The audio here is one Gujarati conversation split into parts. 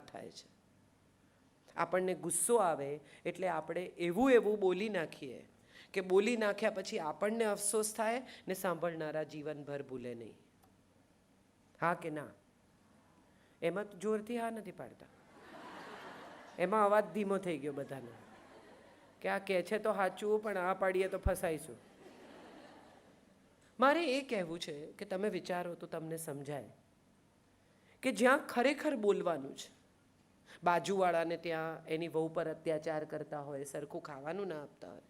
થાય છે. આપણને ગુસ્સો આવે એટલે આપણે એવું બોલી નાખીએ કે બોલી નાખ્યા પછી આપણને અફસોસ થાય ને સાંભળનારા જીવનભર ભૂલે નહીં. હા કે ના? એમાં જોરથી હા નથી પાડતા, એમાં અવાજ ધીમો થઈ ગયો બધાનો કે આ કહે છે તો સાચું, પણ આ પાડીએ તો ફસાઈશું. મારે એ કહેવું છે કે તમે વિચારો તો તમને સમજાય કે જ્યાં ખરેખર બોલવાનું છે, બાજુવાળાને ત્યાં એની વહુ પર અત્યાચાર કરતા હોય, સરખું ખાવાનું ના આપતા હોય,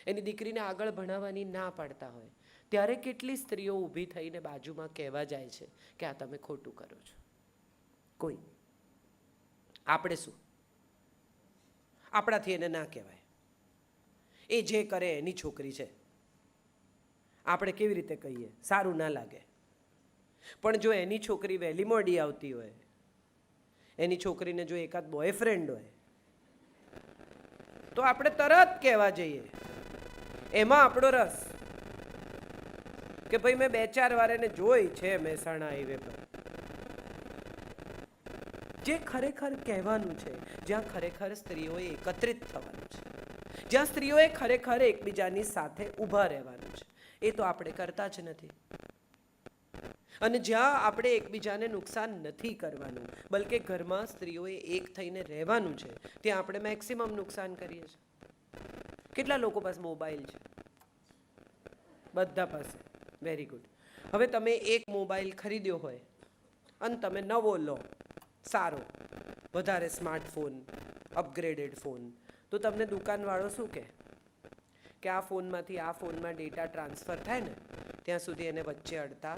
એની દીકરીને આગળ ભણાવવાની ના પાડતા હોય, ત્યારે કેટલી સ્ત્રીઓ ઊભી થઈને બાજુમાં કહેવા જાય છે કે આ તમે ખોટું કરો છો. કોઈ આપણે શું, આપણાથી એને ના કહેવાય, એ જે કરે એની છોકરી છે, આપણે કેવી રીતે કહીએ? સારું ના લાગે. પણ જો એની છોકરી વહેલી મોડી આવતી હોય, એની છોકરીને જો એકાદ બોયફ્રેન્ડ હોય, તો આપણે તરત કહેવા જઈએ. એમાં આપણો રસ કે ભાઈ મેં 2-4 વાર એને જોઈ છે મહેસાણા હાઈવે પર. જે ખરેખર કહેવાનું છે, જ્યાં ખરેખર સ્ત્રીઓએ એકત્રિત થવાનું છે, જ્યાં સ્ત્રીઓએ ખરેખર એકબીજાની સાથે ઊભા રહેવાનું છે, એ તો આપણે કરતા જ નથી. અને જ્યાં આપણે એકબીજાને નુકસાન નથી કરવાનું, બલકે ઘરમાં સ્ત્રીઓએ એક થઈને રહેવાનું છે, ત્યાં આપણે મેક્સિમમ નુકસાન કરીએ છીએ. કેટલા લોકો પાસે મોબાઈલ છે? બધા પાસે. Very good. હવે તમે એક મોબાઈલ ખરીદ્યો હોય અને તમે નવો લો, સારો, વધારે સ્માર્ટફોન, અપગ્રેડેડ ફોન, તો તમને દુકાનવાળો શું કહે કે આ ફોનમાંથી આ ફોનમાં ડેટા ટ્રાન્સફર થાય ને ત્યાં સુધી એને વચ્ચે અડતા,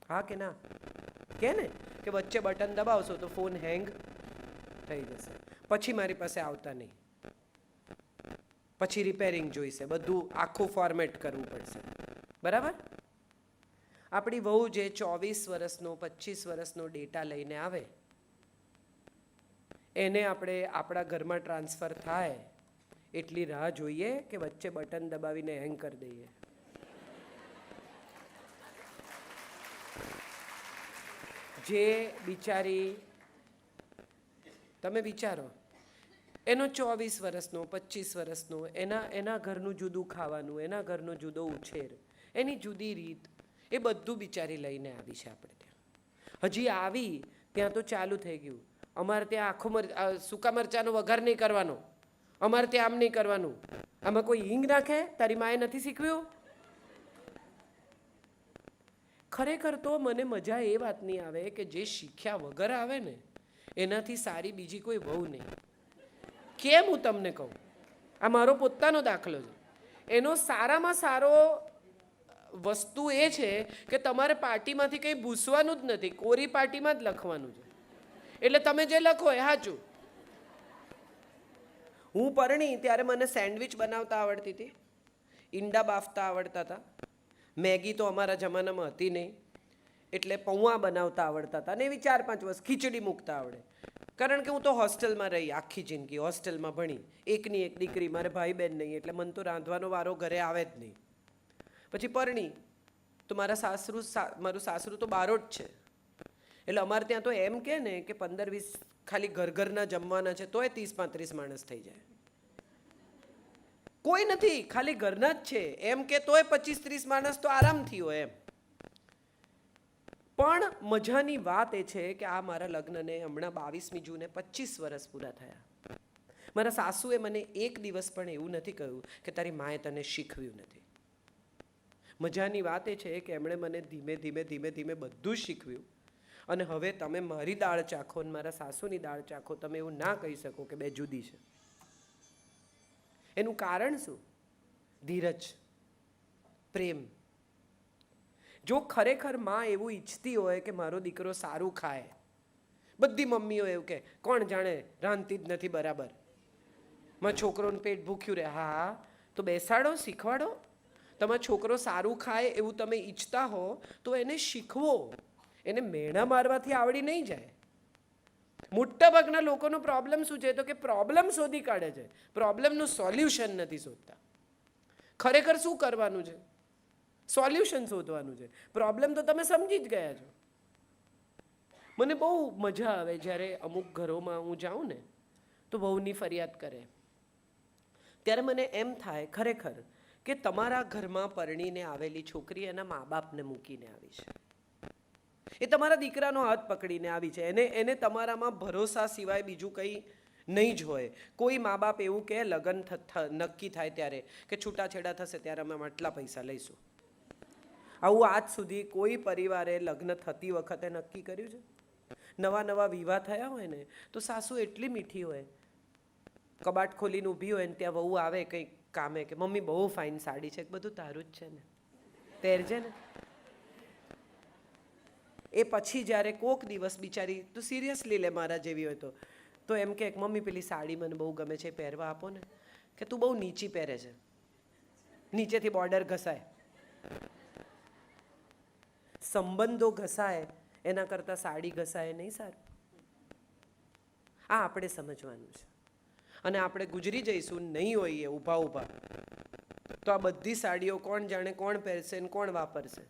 હા કે ના કે ને, કે વચ્ચે બટન દબાવશો તો ફોન હેંગ થઈ જશે, પછી મારી પાસે આવતા નહીં, પછી રિપેરિંગ જોઈશે, બધું આખું ફોર્મેટ કરવું પડશે. બરાબર? આપણી વહુ જે 24 વર્ષનો 25 વર્ષનો ડેટા લઈને આવે, એને આપણે આપણા ઘરમાં ટ્રાન્સફર થાય એટલી રાહ જોઈએ કે વચ્ચે બટન દબાવીને હેંગ કરી દઈએ? જે બિચારી, તમે વિચારો, એનો 24 વર્ષનો 25 વર્ષનો, એના ઘરનું જુદું ખાવાનું, એના ઘરનો જુદો ઉછેર, એની જુદી રીત, એ બધું બિચારી લઈને આવી છે આપણે ત્યાં. હજી આવી ત્યાં તો ચાલુ થઈ ગયું, અમારે ત્યાં આખું સૂકા મરચાંનો વઘાર નહીં કરવાનો, અમારે ત્યાં આમ નહીં કરવાનું, આમાં કોઈ હિંગ નાખે? તારી માએ નથી શીખવ્યું? ખરેખર તો મને મજા એ વાતની આવે કે જે શીખ્યા વગર આવે ને એનાથી સારી બીજી કોઈ વહુ નહીં. કેમ હું તમને કહું, આ મારો પોતાનો દાખલો છે. એનો સારામાં સારો વસ્તુ એ છે કે તમારે પાર્ટીમાંથી કંઈ ભૂસવાનું જ નથી, કોરી પાર્ટીમાં જ લખવાનું છે, એટલે તમે જે લખો એ સાચું. હું પરણી ત્યારે મને સેન્ડવિચ બનાવતા આવડતી હતી, ઈંડા બાફતા આવડતા હતા, મેગી તો અમારા જમાનામાં હતી નહીં, એટલે પૌવા બનાવતા આવડતા હતા, અને એવી 4-5 વર્ષ ખીચડી મૂકતા આવડે. કારણ કે હું તો હોસ્ટેલમાં રહી, આખી જિંદગી હોસ્ટેલમાં ભણી, એકની એક દીકરી, મારે ભાઈ બહેન નહીં, એટલે મને તો રાંધવાનો વારો ઘરે આવે જ નહીં. પછી પરણી તો મારું સાસરું તો બારોટ છે, એટલે અમારે ત્યાં તો એમ કે ને કે 15-20 ખાલી ઘરના જમવાના છે તોય 30-35 માણસ થઈ જાય. કોઈ નથી, ખાલી ઘરના જ છે એમ કે તોય 25-30 માણસ તો આરામથી હોય એમ. પણ મજાની વાત એ છે કે આ મારા લગ્નને હમણાં 22મી જૂને 25 વર્ષ પૂરા થયા. મારા સાસુએ મને એક દિવસ પણ એવું નથી કહ્યું કે તારી માએ તને શીખવ્યું નથી. મજાની વાત એ છે કે એમણે મને ધીમે ધીમે બધું શીખવ્યું. અને હવે તમે મારી દાળ ચાખો અને મારા સાસુની દાળ ચાખો, તમે એવું ના કહી શકો કે બે જુદી છે. એનું કારણ શું? ધીરજ, પ્રેમ. જો ખરેખર માં એવું ઈચ્છતી હોય કે મારો દીકરો સારું ખાય, બધી મમ્મીઓ એવું કે કોણ જાણે રાંધતી જ નથી બરાબર, મારા છોકરોનું પેટ ભૂખ્યું રહે. હા, તો બેસાડો, શીખવાડો. તમારો છોકરો સારું ખાય એવું તમે ઈચ્છતા હો તો એને શીખવો. એને મેણા મારવાથી આવડી નહીં જાય. મોટા ભાગના લોકોનો પ્રોબ્લેમ શું છે તો કે પ્રોબ્લેમ શોધી કાઢે છે, પ્રોબ્લેમનું સોલ્યુશન નથી શોધતા. ખરેખર શું કરવાનું છે? સોલ્યુશન શોધવાનું છે. પ્રોબ્લેમ તો તમે સમજી જ ગયા છો. મને બહુ મજા આવે જ્યારે અમુક ઘરોમાં હું જાઉં ને તો વહુની ફરિયાદ કરે, ત્યારે મને એમ થાય ખરેખર કે તમારા ઘરમાં પરણીને આવેલી છોકરી એના મા બાપને મૂકીને આવી છે. એ તમારા દીકરાનો હાથ પકડીને આવી છે. એને તમારામાં ભરોસા સિવાય બીજું કંઈ નહીં જ હોય. કોઈ મા બાપ એવું કહે લગ્ન નક્કી થાય ત્યારે કે છૂટાછેડા થશે ત્યારે અમે આટલા પૈસા લઈશું. આવું આજ સુધી કોઈ પરિવારે લગ્ન થતી વખતે નક્કી કર્યું છે? નવા નવા વિવાહ થયા હોય ને તો સાસુ એટલી મીઠી હોય, કબાટ ખોલીને ઊભી હોય ને ત્યાં વહુ આવે કંઈક કામે કે મમ્મી બહુ ફાઇન સાડી છે, બધું તારું જ છે ને, પહેરજે ને. એ પછી જ્યારે કોક દિવસ બિચારી તું સિરિયસલી લે મારા જેવી હોય તો એમ કે મમ્મી પેલી સાડી મને બહુ ગમે છે, પહેરવા આપો ને. કે તું બહુ નીચી પહેરે છે, નીચેથી બોર્ડર ઘસાય. સંબંધો ઘસાય એના કરતાં સાડી ઘસાય નહીં સારું? આ આપણે સમજવાનું છે. અને આપણે ગુજરી જઈશું નહીં હોઈએ ઊભા ઊભા તો આ બધી સાડીઓ કોણ જાણે કોણ પહેરશે ને કોણ વાપરશે.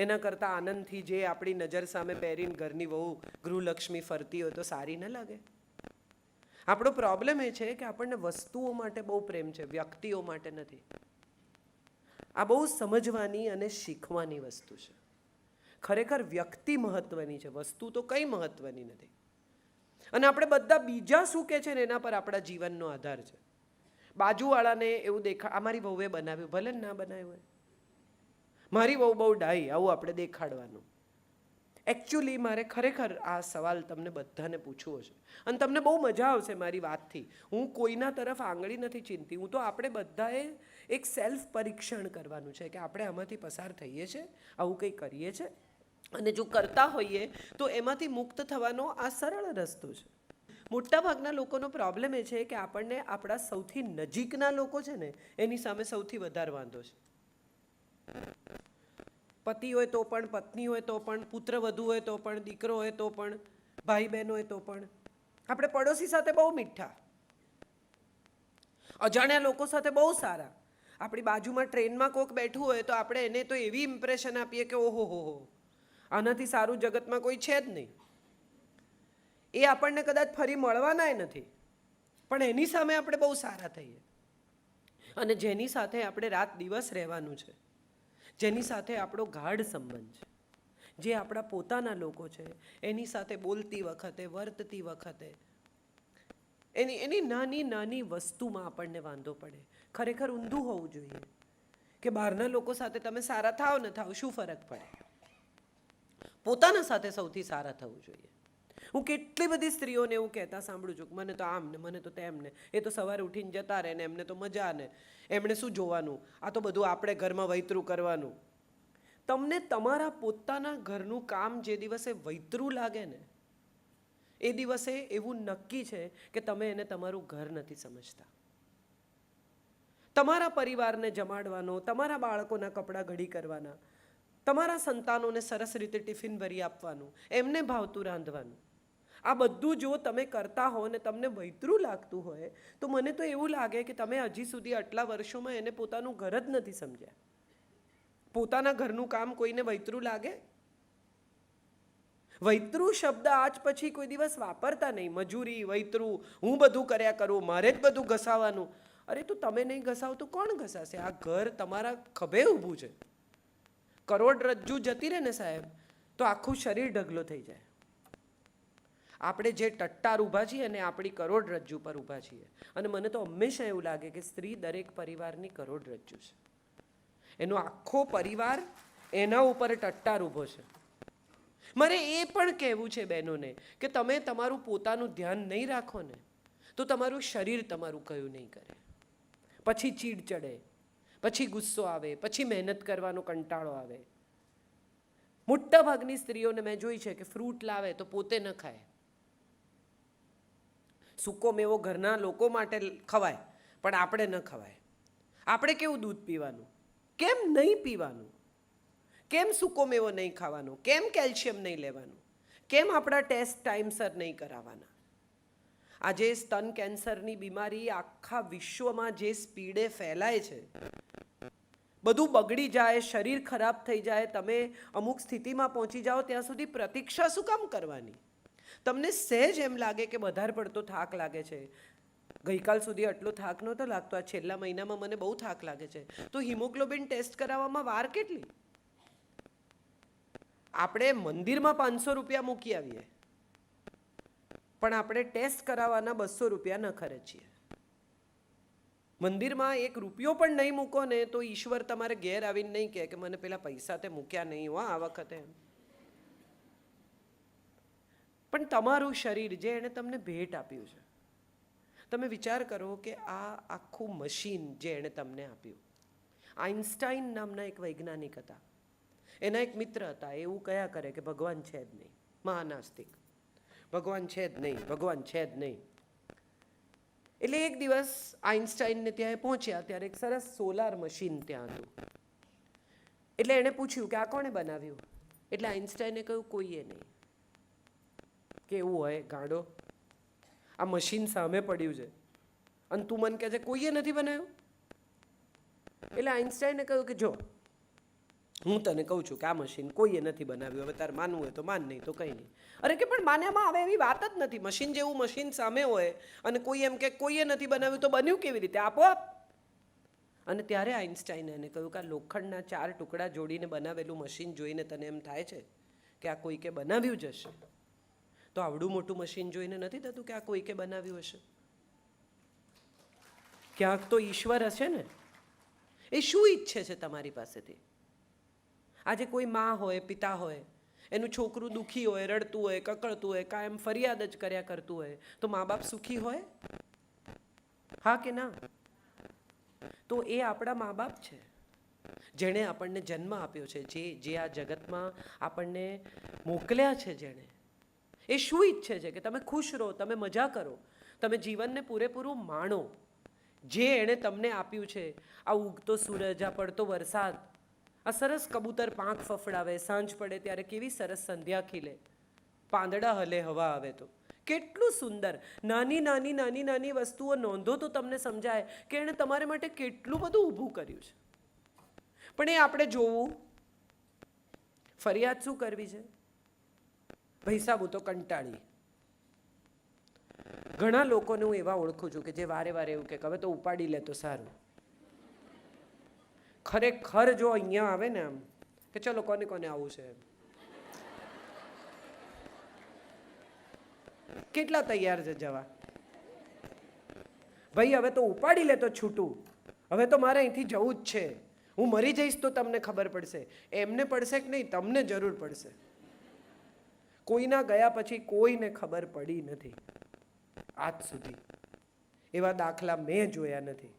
એના કરતાં આનંદથી જે આપણી નજર સામે પહેરીને ઘરની વહુ ગૃહલક્ષ્મી ફરતી હોય તો સારી ન લાગે? આપણો પ્રોબ્લેમ એ છે કે આપણને વસ્તુઓ માટે બહુ પ્રેમ છે, વ્યક્તિઓ માટે નથી. આ બહુ સમજવાની અને શીખવાની વસ્તુ છે. ખરેખર વ્યક્તિ મહત્વની છે, વસ્તુ તો કંઈ મહત્વની નથી. અને આપણે બધા બીજા શું કહે છે ને એના પર આપણા જીવનનો આધાર છે. બાજુવાળાને એવું દેખા આ મારી વહુએ બનાવ્યું, ભલે ને ના બનાવ્યું હોય, મારી વહુ બહુ ડાઈ, આવું આપણે દેખાડવાનું. એકચ્યુઅલી મારે ખરેખર આ સવાલ તમને બધાને પૂછવો છે અને તમને બહુ મજા આવશે મારી વાતથી. હું કોઈના તરફ આંગળી નથી ચીંધતી. હું તો આપણે બધાએ એક સેલ્ફ પરીક્ષણ કરવાનું છે કે આપણે આમાંથી પસાર થઈએ છીએ, આવું કંઈ કરીએ છીએ, અને જો કરતા હોઈએ તો એમાંથી મુક્ત થવાનો આ સરળ રસ્તો છે. મોટાભાગના લોકોનો પ્રોબ્લેમ એ છે કે આપણને આપણા સૌથી નજીકના લોકો છે ને એની સામે સૌથી વધારે વાંધો છે. પતિ હોય તો પણ, પત્ની હોય તો પણ, પુત્ર વધુ હોય તો પણ, દીકરો હોય તો પણ, ભાઈ બહેન હોય તો પણ. આપણે પડોશી સાથે બહુ મીઠા, અજાણ્યા લોકો સાથે બહુ સારા. આપણી બાજુમાં ટ્રેનમાં કોક બેઠું હોય તો આપણે એને તો એવી ઇમ્પ્રેશન આપીએ કે ઓહો હો, આનાથી સારું જગતમાં કોઈ છે જ નહીં. એ આપણને કદાચ ફરી મળવાનાય નથી, પણ એની સામે આપણે બહુ સારા થઈએ. અને જેની સાથે આપણે રાત દિવસ રહેવાનું છે, જેની સાથે આપણો ગાઢ સંબંધ છે, જે આપણા પોતાના લોકો છે, એની સાથે બોલતી વખતે, વર્તતી વખતે, એની નાની નાની વસ્તુમાં આપણને વાંધો પડે. ખરેખર ઊંધું હોવું જોઈએ કે બહારના લોકો સાથે તમે સારા થાવ ને થાવ શું ફરક પડે? પોતાના સાથે સૌથી સારા થવું જોઈએ. હું કેટલી બધી સ્ત્રીઓને એવું કહેતા સાંભળું છું કે મને તો આમ ને મને તો તેમ ને, એ તો સવારે ઉઠીને જતા રહે ને એમને તો મજા ને, એમણે શું જોવાનું, આ તો બધું આપણે ઘરમાં વૈતરું કરવાનું. તમને તમારા પોતાના ઘરનું કામ જે દિવસે વૈતરું લાગે ને એ દિવસે એવું નક્કી છે કે તમે એને તમારું ઘર નથી સમજતા. તમારા પરિવારને જમાડવાનો, તમારા બાળકોના કપડાં ઘડી કરવાના, તમારા સંતાનોને સરસ રીતે ટિફિન ભરી આપવાનું, એમને ભાવતું રાંધવાનું, આ બધું જો તમે કરતા હો ને તમને વૈતરું લાગતું હોય તો મને તો એવું લાગે કે તમે હજી સુધી આટલા વર્ષોમાં એને પોતાનું ઘર જ નથી સમજ્યા. પોતાના ઘરનું કામ કોઈને વૈતરું લાગે? વૈતરું શબ્દ આજ પછી કોઈ દિવસ વાપરતા નહીં. મજૂરી, વૈતરું, હું બધું કર્યા કરું, મારે જ બધું ઘસાવાનું. અરે તો તમે નહીં ઘસાવ તો કોણ ઘસાશે? આ ઘર તમારા ખભે ઊભું છે. કરોડરજ્જુ જતી રહે ને સાહેબ તો આખું શરીર ઢગલો થઈ જાય. આપણે જે ટટ્ટાર ઊભા છીએ અને આપણી કરોડરજ્જુ પર ઊભા છીએ. અને મને તો હંમેશા એવું લાગે કે સ્ત્રી દરેક પરિવારની કરોડરજ્જુ છે. એનો આખો પરિવાર એના ઉપર ટટ્ટાર ઊભો છે. મારે એ પણ કહેવું છે બહેનોને કે તમે તમારું પોતાનું ધ્યાન નહીં રાખો ને તો તમારું શરીર તમારું કયું નહીં કરે. પછી ચીડ ચડે, પછી ગુસ્સો આવે, પછી મહેનત કરવાનો કંટાળો આવે. મોટા ભાગની સ્ત્રીઓને મેં જોઈ છે કે ફ્રૂટ લાવે તો પોતે ન ખાય. સૂકો મેવો ઘરના લોકો માટે ખવાય પણ આપણે ન ખવાય. આપણે કેવું દૂધ પીવાનું, કેમ નહીં પીવાનું? કેમ સૂકો મેવો નહીં ખાવાનો? કેમ કેલ્શિયમ નહીં લેવાનું? કેમ આપણા ટેસ્ટ ટાઈમસર નહીં કરાવવાના? આજે સ્તન કેન્સરની બીમારી આખા વિશ્વમાં જે સ્પીડે ફેલાય છે, બધું બગડી જાય, શરીર ખરાબ થઈ જાય, તમે અમુક સ્થિતિમાં પહોંચી જાઓ ત્યાં સુધી પ્રતીક્ષા શું કામ કરવાની? તમને સહેજ એમ લાગે કે વધારે પડતો થાક લાગે છે, ગઈકાલ સુધી આટલો થાક નહોતો લાગતો, આ છેલ્લા મહિનામાં મને બહુ થાક લાગે છે, તો હિમોગ્લોબિન ટેસ્ટ કરાવવામાં વાર કેટલી? આપણે મંદિરમાં 500 રૂપિયા મૂકી આવીએ, પણ આપણે ટેસ્ટ કરાવવાના 200 રૂપિયા ન ખર્ચીએ. મંદિરમાં 1 રૂપિયો પણ નહીં મૂકો ને તો ઈશ્વર તમારે ઘેર આવીને નહીં કહે કે મને પેલા પૈસા તે મૂક્યા નહીં હો આ વખતે. પણ તમારું શરીર જે એણે તમને ભેટ આપ્યું છે, તમે વિચાર કરો કે આ આખું મશીન જે એણે તમને આપ્યું. આઇન્સ્ટાઈન નામના એક વૈજ્ઞાનિક હતા, એના એક મિત્ર હતા, એવું કયા કરે કે ભગવાન છે જ નહીં, મહાનાસ્તિક, ભગવાન છે જ નહીં, ભગવાન છે જ નહીં. એટલે એક દિવસ આઇન્સ્ટાઈનને ત્યાં પહોંચ્યા ત્યારે એક સરસ સોલાર મશીન ત્યાં હતું. એટલે એણે પૂછ્યું કે આ કોણે બનાવ્યું? એટલે આઇન્સ્ટાઈને કહ્યું કોઈએ નહીં. કેવું હોય ગાંડો, આ મશીન સામે પડ્યું છે અને તું મને કહે છે કોઈએ નથી બનાવ્યું? એટલે આઇન્સ્ટાઈને કહ્યું કે જો હું તને કહું છું કે આ મશીન કોઈએ નથી બનાવ્યું, હવે તારે માનવું હોય તો માન, નહીં તો કંઈ નહીં. અરે કે પણ માન્યામાં આવે એવી વાત જ નથી. મશીન જેવું મશીન સામે હોય અને કોઈ એમ કે કોઈએ નથી બનાવ્યું તો બન્યું કેવી રીતે આપોઆપ? અને ત્યારે આઇન્સ્ટાઈને એને કહ્યું કે આ લોખંડના 4 ટુકડા જોડીને બનાવેલું મશીન જોઈને તને એમ થાય છે કે આ કોઈકે બનાવ્યું જ હશે, તો આવડું મોટું મશીન જોઈને નથી થતું કે આ કોઈકે બનાવ્યું હશે? ક્યાંક તો ઈશ્વર હશે ને. એ શું ઈચ્છે છે તમારી પાસેથી? આજે કોઈ માં હોય, પિતા હોય, એનું છોકરું દુઃખી હોય, રડતું હોય, કકળતું હોય, કાયમ ફરિયાદ જ કર્યા કરતું હોય, તો મા બાપ સુખી હોય? હા કે ના? તો એ આપણા મા બાપ છે, જેણે આપણને જન્મ આપ્યો છે, જે આ જગતમાં આપણને મોકલ્યા છે, જેણે. એ શું ઈચ્છે છે કે તમે ખુશ રહો, તમે મજા કરો, તમે જીવનને પૂરેપૂરું માણો. જે એણે તમને આપ્યું છે, આ ઉગતો સૂરજ, આ પડતો વરસાદ, આ સરસ કબૂતર પાંખ ફફડાવે, સાંજ પડે ત્યારે કેવી સરસ સંધ્યા ખીલે, પાંદડા હલે, હવા આવે તો કેટલું સુંદર. નાની નાની નાની નાની વસ્તુઓ નોંધો તો તમને સમજાય કે એણે તમારે માટે કેટલું બધું ઊભું કર્યું છે. પણ એ આપણે જોવું, ફરિયાદ શું કરવી છે? ભાઈ સાહેબ હું તો કંટાળી. ઘણા લોકોને હું એવા ઓળખું છું કે જે વારે વારે એવું કે હવે તો ઉપાડી લે તો સારું. ખરેખર જો અહીંયા આવે ને આમ કે ચલો કોને કોને આવું છે, કેટલા તૈયાર છે જવા? ભાઈ હવે તો ઉપાડી લે તો છૂટું, હવે તો મારે અહીંથી જવું જ છે, હું મરી જઈશ તો તમને ખબર પડશે. એમને પડશે કે નહીં, તમને જરૂર પડશે. કોઈના ગયા પછી કોઈને ખબર પડી નથી આજ સુધી. એવા દાખલા મેં જોયા નથી.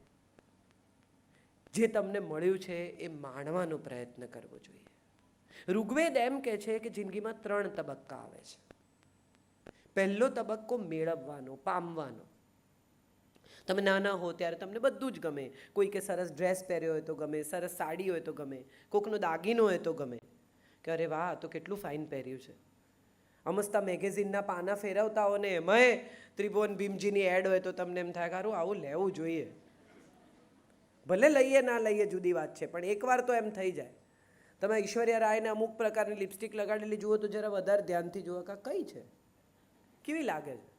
જે તમને મળ્યું છે એ માણવાનો પ્રયત્ન કરવો જોઈએ. ઋગ્વેદ એમ કહે છે કે જિંદગીમાં 3 તબક્કા આવે છે. પહેલો તબક્કો મેળવવાનો, પામવાનો. તમે નાના હો ત્યારે તમને બધું જ ગમે. કોઈ કે સરસ ડ્રેસ પહેર્યો હોય તો ગમે, સરસ સાડી હોય તો ગમે, કોકનો દાગીનો હોય તો ગમે કે અરે વાહ તો કેટલું ફાઇન પહેર્યું છે. અમસ્તા મેગેઝિનના પાના ફેરવતા હો ને એમાંય ત્રિભુવન ભીમજીની એડ હોય તો તમને એમ થાય કે આવું લેવું જોઈએ. ભલે લઈએ ના લઈએ જુદી વાત છે, પણ એકવાર તો એમ થઈ જાય. તમે ઐશ્વર્યા રાયને અમુક પ્રકારની લિપસ્ટિક લગાડેલી જુઓ તો જરા વધારે ધ્યાનથી જુઓ કે કઈ છે, કેવી લાગે છે,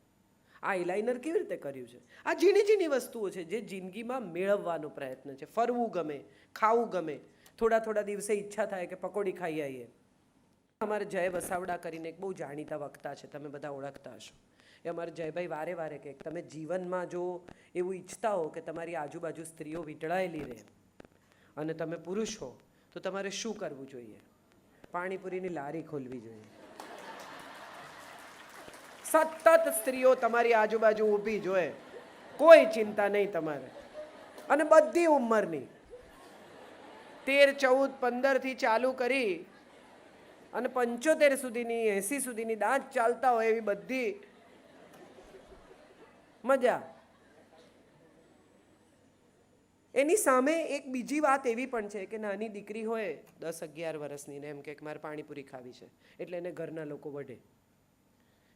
આ આઈલાઇનર કેવી રીતે કર્યું છે. આ ઝીણી ઝીણી વસ્તુઓ છે જે જિંદગીમાં મેળવવાનો પ્રયત્ન છે. ફરવું ગમે, ખાવું ગમે, થોડા થોડા દિવસે ઈચ્છા થાય કે પકોડી ખાઈ આવીએ. અમારે જય વસાવડા કરીને એક બહુ જાણીતા વક્તા છે, તમે બધા ઓળખતા હશો. એ અમારે જયભાઈ વારે વારે કહે તમે જીવનમાં જો એવું ઈચ્છતા હો કે તમારી આજુબાજુ સ્ત્રીઓ વીંટળાયેલી રહે અને તમે પુરુષ હો તો તમારે શું કરવું જોઈએ? પાણીપુરીની લારી ખોલવી જોઈએ. સતત સ્ત્રીઓ તમારી આજુબાજુ ઊભી જોઈએ, કોઈ ચિંતા નહીં તમારે, અને બધી ઉંમરની 13, 14, 15 થી ચાલુ કરી અને 75 સુધીની, 80 સુધીની દાંત ચાલતા હોય એવી બધી મજા. એની સામે એક બીજી વાત એવી પણ છે કે નાની દીકરી હોય 10-11 વર્ષની ને એમ કે મારે પાણીપુરી ખાવી છે, એટલે એને ઘરના લોકો વઢે,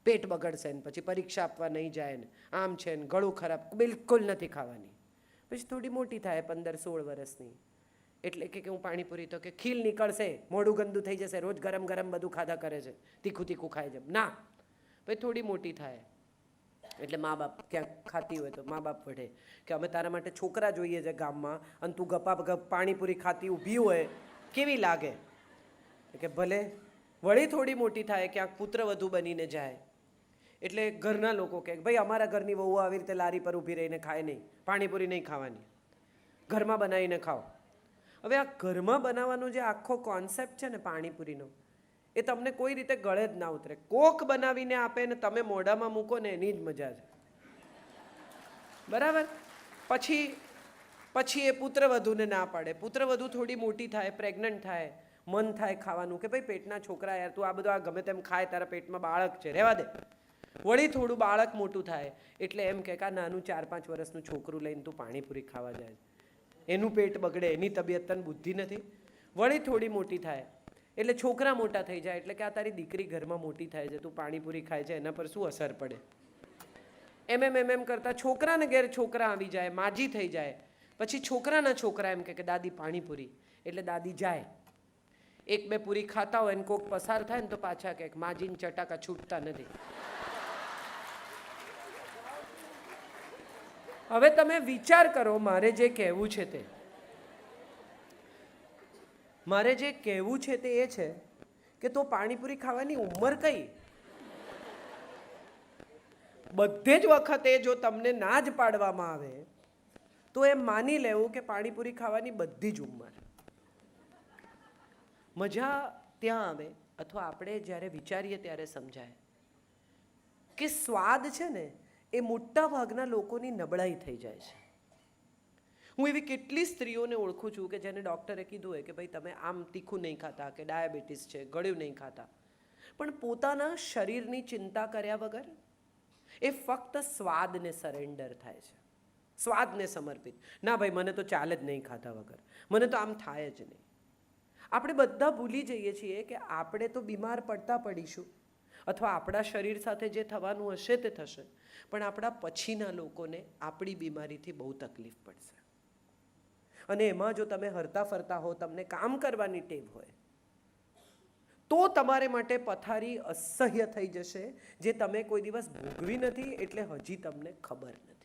પેટ બગડશે ને પછી પરીક્ષા આપવા નહીં જાય ને આમ છે ને ગળું ખરાબ, બિલકુલ નથી ખાવાની. પછી થોડી મોટી થાય 15-16 વર્ષની એટલે કે હું પાણીપુરી, તો કે ખીલ નીકળશે, મોઢું ગંદુ થઈ જશે, રોજ ગરમ ગરમ બધું ખાધા કરે છે, તીખું તીખું ખાય છે. ના ભાઈ, થોડી મોટી થાય એટલે મા બાપ ક્યાંક ખાતી હોય તો મા બાપ વઢે કે અમે તારા માટે છોકરા જોઈએ છે ગામમાં, અને તું ગપા ગપ પાણીપુરી ખાતી ઊભી હોય, કેવી લાગે? કે ભલે. વળી થોડી મોટી થાય, ક્યાંક પુત્રવધુ બનીને જાય એટલે ઘરના લોકો કહે ભાઈ અમારા ઘરની વહુ આવી રીતે લારી પર ઊભી રહીને ખાય નહીં, પાણીપુરી નહીં ખાવાની, ઘરમાં બનાવીને ખાઓ. હવે આ ઘરમાં બનાવવાનો જે આખો કોન્સેપ્ટ છે ને પાણીપુરીનો, એ તમને કોઈ રીતે ગળે જ ના ઉતરે. કોક બનાવીને આપે ને તમે મોઢામાં મૂકો ને એની જ મજા છે, બરાબર? પછી એ પુત્રવધુને ના પાડે. પુત્રવધુ થોડી મોટી થાય, પ્રેગ્નન્ટ થાય, મન થાય ખાવાનું કે ભાઈ પેટના છોકરા, યાર તું આ બધું આ ગમે તેમ ખાય, તારા પેટમાં બાળક છે, રહેવા દે. વળી થોડું બાળક મોટું થાય એટલે એમ કે આ નાનું 4-5 વર્ષનું છોકરું લઈને તું પાણીપુરી ખાવા જાય, એનું પેટ બગડે, એની તબિયત તને બુદ્ધિ નથી. વળી થોડી મોટી થાય એટલે છોકરા મોટા થઈ જાય એટલે કે આ તારી દીકરી ઘરમાં મોટી થાય છે, તું પાણીપુરી ખાય છે, એના પર શું અસર પડે? એમ કરતાં છોકરાને ઘેર છોકરા આવી જાય, માજી થઈ જાય. પછી છોકરાના છોકરા એમ કે દાદી પાણીપુરી, એટલે દાદી જાય. 1-2 પૂરી ખાતા હોય ને કોક પસાર થાય ને તો પાછા કે માજીને ચટાકા છૂટતા નથી. હવે તમે વિચાર કરો, મારે જે કહેવું છે તે એ છે કે તો પાણીપુરી ખાવાની ઉંમર કઈ? બધે જ વખતે જો તમને ના જ પાડવામાં આવે તો એમ માની લેવું કે પાણીપુરી ખાવાની બધી જ ઉંમર. મજા ત્યાં આવે, અથવા આપણે જ્યારે વિચારીએ ત્યારે સમજાય કે સ્વાદ છે ને એ મોટા ભાગના લોકોની નબળાઈ થઈ જાય છે. હું એવી કેટલી સ્ત્રીઓને ઓળખું છું કે જેને ડૉક્ટરે કીધું હોય કે ભાઈ તમે આમ તીખું નહીં ખાતા, કે ડાયાબિટીસ છે, ગળ્યું નહીં ખાતા, પણ પોતાના શરીરની ચિંતા કર્યા વગર એ ફક્ત સ્વાદને સરેન્ડર થાય છે, સ્વાદને સમર્પિત. ના ભાઈ મને તો ચાલે જ નહીં ખાધા વગર, મને તો આમ થાય જ નહીં. આપણે બધા ભૂલી જઈએ છીએ કે આપણે તો બીમાર પડતા પડીશું, અથવા આપણા શરીર સાથે જે થવાનું હશે તે થશે, પણ આપણા પછીના લોકોને આપણી બીમારીથી બહુ તકલીફ પડશે. અને એમાં જો તમે હરતા ફરતા હો, તમને કામ કરવાની ટેવ હોય, તો તમારે માટે પથારી અસહ્ય થઈ જશે, જે તમે કોઈ દિવસ ભોગવી નથી એટલે હજી તમને ખબર નથી.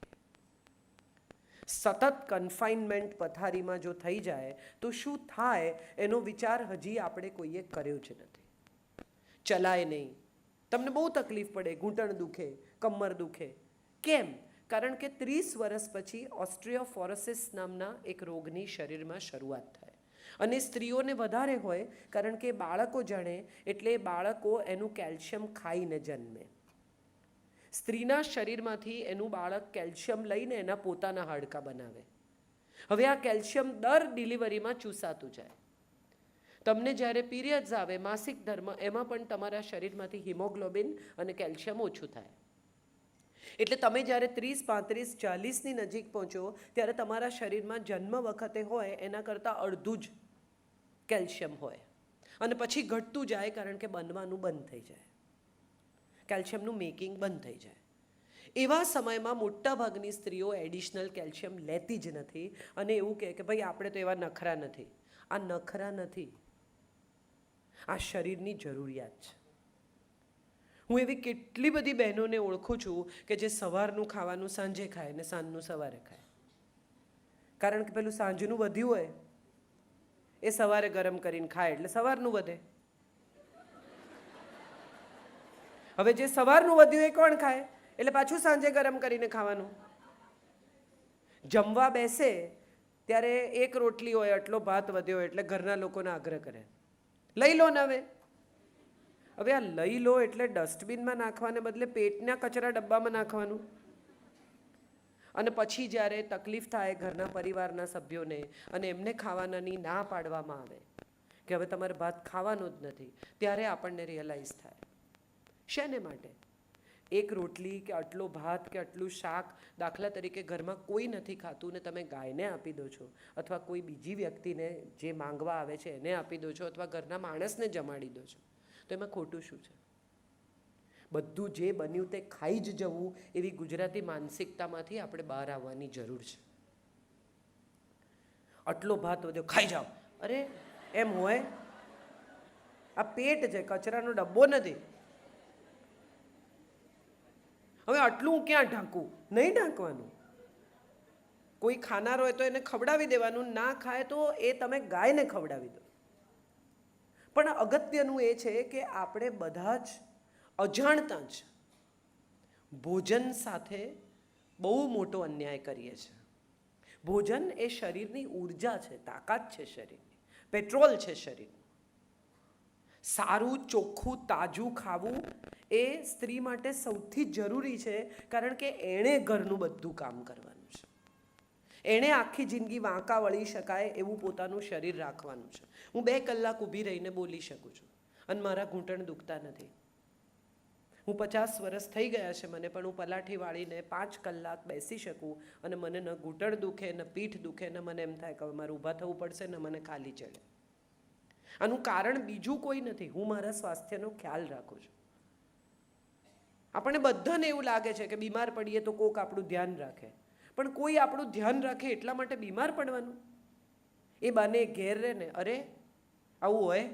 સતત કન્ફાઇનમેન્ટ પથારીમાં જો થઈ જાય તો શું થાય એનો વિચાર હજી આપણે કોઈએ કર્યો જ નથી. ચલાય નહીં, તમને બહુ તકલીફ પડે, ઘૂંટણ દુખે, કમર દુખે. કેમ? કારણ કે 30 વર્ષ પછી ઓસ્ટિયોપોરોસિસ નામના એક રોગની શરીરમાં શરૂઆત થાય. અને સ્ત્રીઓને વધારે હોય કારણ કે બાળકો જણે એટલે બાળકો એનું કેલ્શિયમ ખાઈને જન્મે. સ્ત્રીના શરીરમાંથી એનું બાળક કેલ્શિયમ લઈને એના પોતાના હાડકાં બનાવે. હવે આ કેલ્શિયમ દર ડિલિવરીમાં ચૂસાતું જાય. તમને જ્યારે પીરિયડ્સ આવે, માસિક ધર્મ, એમાં પણ તમારા શરીરમાંથી હિમોગ્લોબિન અને કેલ્શિયમ ઓછું થાય. એટલે તમે જ્યારે 30, 35, 40ની નજીક પહોંચો ત્યારે તમારા શરીરમાં જન્મ વખતે હોય એના કરતાં અડધું જ કેલ્શિયમ હોય, અને પછી ઘટતું જાય કારણ કે બનવાનું બંધ થઈ જાય, કેલ્શિયમનું મેકિંગ બંધ થઈ જાય. એવા સમયમાં મોટાભાગની સ્ત્રીઓ એડિશનલ કેલ્શિયમ લેતી જ નથી અને એવું કહે કે ભાઈ આપણે તો એવા નખરા નથી. આ નખરા નથી, આ શરીરની જરૂરિયાત છે. હું એવી કેટલી બધી બહેનોને ઓળખું છું કે જે સવારનું ખાવાનું સાંજે ખાય ને સાંજનું સવારે ખાય, કારણ કે પેલું સાંજનું વધ્યું હોય એ સવારે ગરમ કરીને ખાય એટલે સવારનું વધે. હવે જે સવારનું વધ્યું એ કોણ ખાય? એટલે પાછું સાંજે ગરમ કરીને ખાવાનું. જમવા બેસે ત્યારે 1 રોટલી હોય, આટલો ભાત વધ્યો એટલે ઘરના લોકોને આગ્રહ કરે લઈ લો ને. હવે આ લઈ લો એટલે ડસ્ટબિનમાં નાખવાને બદલે પેટના કચરા ડબ્બામાં નાખવાનું. અને પછી જ્યારે તકલીફ થાય ઘરના પરિવારના સભ્યોને અને એમને ખાવાનાની ના પાડવામાં આવે કે હવે તમારે ભાત ખાવાનો જ નથી, ત્યારે આપણને રિયલાઇઝ થાય શેને માટે 1 રોટલી કે આટલો ભાત કે આટલું શાક દાખલા તરીકે ઘરમાં કોઈ નથી ખાતું ને તમે ગાયને આપી દો છો, અથવા કોઈ બીજી વ્યક્તિને જે માંગવા આવે છે એને આપી દો છો, અથવા ઘરના માણસને જમાડી દો છો, તો એમાં ખોટું શું છે? બધું જે બન્યું તે ખાઈ જ જવું, એવી ગુજરાતી માનસિકતામાંથી આપણે બહાર આવવાની જરૂર છે. આટલો ભાત વધ્યો, ખાઈ જાઓ. અરે એમ હોય? આ પેટ છે, કચરાનો ડબ્બો નથી. હવે આટલું હું ક્યાં ઢાંકું? નહીં ઢાંકવાનું. કોઈ ખાનાર હોય તો એને ખવડાવી દેવાનું, ના ખાય તો એ તમે ગાયને ખવડાવી દો. પણ અગત્યનું એ છે કે આપણે બધા જ અજાણતા જ ભોજન સાથે બહુ મોટો અન્યાય કરીએ છીએ. ભોજન એ શરીરની ઊર્જા છે, તાકાત છે શરીરની, પેટ્રોલ છે શરીરનું. સારું ચોખ્ખું તાજું ખાવું એ સ્ત્રી માટે સૌથી જરૂરી છે, કારણ કે એણે ઘરનું બધું કામ કરવાનું છે. એણે આખી જિંદગી વાંકા વળી શકાય એવું પોતાનું શરીર રાખવાનું છે. હું 2 કલાક ઊભી રહીને બોલી શકું છું અને મારા ઘૂંટણ દુખતા નથી. હું 50 વર્ષ થઈ ગયા છે મને, પણ હું પલાઠી વાળીને 5 કલાક બેસી શકું અને મને ન ઘૂંટણ દુખે, ન પીઠ દુખે, ન મને એમ થાય કે મારે ઊભા થવું પડશે, ને મને ખાલી ચડે. આનું કારણ બીજું કોઈ નથી, હું મારા સ્વાસ્થ્યનો ખ્યાલ રાખું છું. આપણને બધાને એવું લાગે છે કે બીમાર પડીએ તો કોક આપણું ધ્યાન રાખે, પણ કોઈ આપણું ધ્યાન રાખે એટલા માટે બીમાર પડવાનું? એ બાને ઘેર રહે ને, અરે આવું હોય